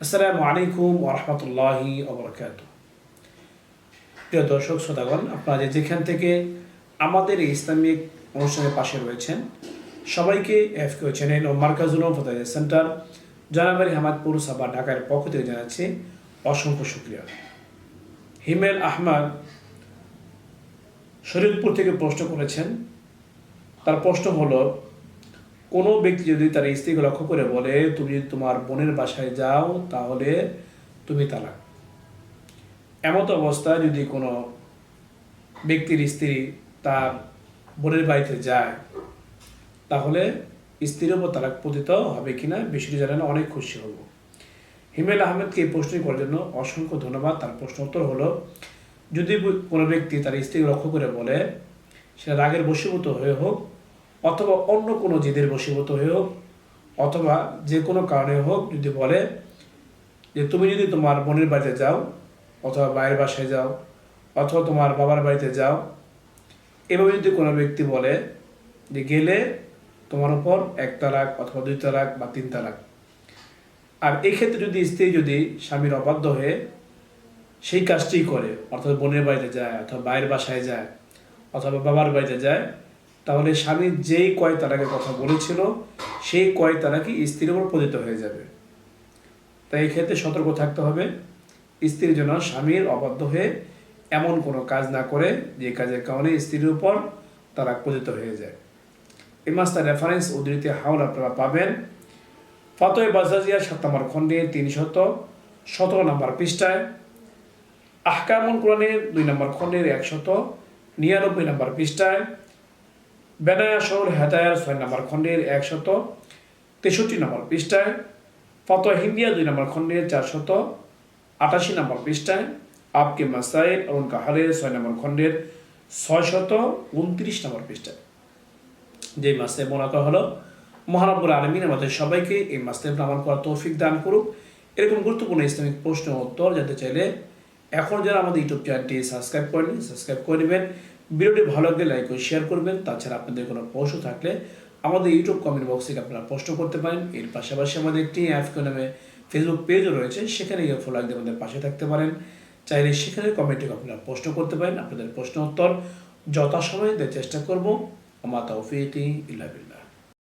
আসসালামু আলাইকুম ওয়া রাহমাতুল্লাহি ওয়া বারাকাতুহু। প্রিয় দর্শক শ্রোতাগণ, আপনারা যেখান থেকে আমাদের এই ইসলামিক অনুষ্ঠানের পাশে রয়েছেন, সবাইকে এফকিউ চ্যানেল ও মার্কাজুল ফাদাইল সেন্টার জনাবাড়ি হামাদপুর সাবা ঢাকার পক্ষ থেকে জানাচ্ছি অসংখ্য শুকরিয়া। হিমেল আহমদ শরীয়তপুর থেকে প্রশ্ন করেছেন। তার প্রশ্ন হলো, কোনো ব্যক্তি যদি তার স্ত্রীকে লক্ষ্য করে বলে, তুমি যদি তোমার বোনের বাসায় যাও তাহলে তুমি তালাক। এমত অবস্থায় যদি কোনো ব্যক্তির স্ত্রী তার বোনের বাড়িতে যায়, তাহলে স্ত্রীর ওপর তালাক পতিত হবে কিনা বিষয়টি জানানো অনেক খুশি হব। হিমেল আহমেদকে এই প্রশ্নটি করার জন্য অসংখ্য ধন্যবাদ। তার প্রশ্ন উত্তর হলো, যদি কোনো ব্যক্তি তার স্ত্রীকে লক্ষ্য করে বলে, সেটা রাগের বশীভূত হয়ে হোক অথবা অন্য কোনো জেদের বশীভূত হয়ে হোক অথবা যে কোনো কারণে হোক, যদি বলে যে তুমি যদি তোমার বোনের বাড়িতে যাও অথবা বাইরের বাসায় যাও অথবা তোমার বাবার বাড়িতে যাও, এভাবে যদি কোনো ব্যক্তি বলে যে গেলে তোমার উপর 1 তালাক অথবা 2 তালাক বা 3 তালাক। আর এই ক্ষেত্রে যদি স্ত্রী যদি স্বামীর অবাধ্য হয়ে সেই কাজটি করে, অর্থাৎ বোনের বাড়িতে যায় অথবা বাইরের বাসায় যায় অথবা বাবার বাড়িতে যায়, তাহলে স্বামী যেই কয় তালাকের কথা বলেছিল সেই কয় তালাকই স্ত্রীর উপর পতিত হয়ে যাবে। তাই এই ক্ষেত্রে সতর্ক থাকতে হবে, স্ত্রীর জন্য স্বামীর অবাধ্য হয়ে এমন কোনো কাজ না করে যে কাজের কারণে স্ত্রীর উপর তালাক পতিত হয়ে যায়। এই মাসটার রেফারেন্স উদ্ধৃতি হাওল আপনারা পাবেন ফাতোয়া বাজাজিয়া 7 নম্বর খণ্ডে 317 নম্বর পৃষ্ঠায়, আহকামুল কোরআনের 2 নম্বর খণ্ডের 199 নম্বর পৃষ্ঠায়, বেনায়া শহর হেদায়ার 6 নম্বর খণ্ডের 163 নম্বর পৃষ্ঠায়, ফাতোয়া হিন্দিয়া 2 নম্বর খণ্ডের 488 নম্বর পৃষ্ঠায়, আপকে মাসাইল এবং কাহালের 6 নম্বর খণ্ডের 629 নম্বর পৃষ্ঠায়। যে মাসে মনে করা হলো, মহানব্বুল আলমিন আমাদের সবাইকে এই মাসে আমল করার তৌফিক দান করুক। এরকম গুরুত্বপূর্ণ ইসলামিক প্রশ্ন উত্তর জানতে চাইলে এখন যারা আমাদের ইউটিউব চ্যানেলটি সাবস্ক্রাইব করেনি, সাবস্ক্রাইব করে নেবেন। ভিডিওটি ভালো লাগলে লাইক ও শেয়ার করবেন। তাছাড়া আপনাদের কোনো প্রশ্ন থাকলে আমাদের ইউটিউব কমেন্ট বক্সে আপনারা প্রশ্ন করতে পারেন। এর পাশাপাশি আমাদের একটি এফকিউ নামে ফেসবুক পেজও রয়েছে, সেখানে গিয়ে ফলো দিয়ে আমাদের পাশে থাকতে পারেন। চাইলে সেখানে কমেন্টে আপনারা প্রশ্ন করতে পারেন। আপনাদের প্রশ্ন উত্তর যথাসময়ে দেওয়ার চেষ্টা করব। আমা তাওফীকি ইল্লা বিল্লাহ।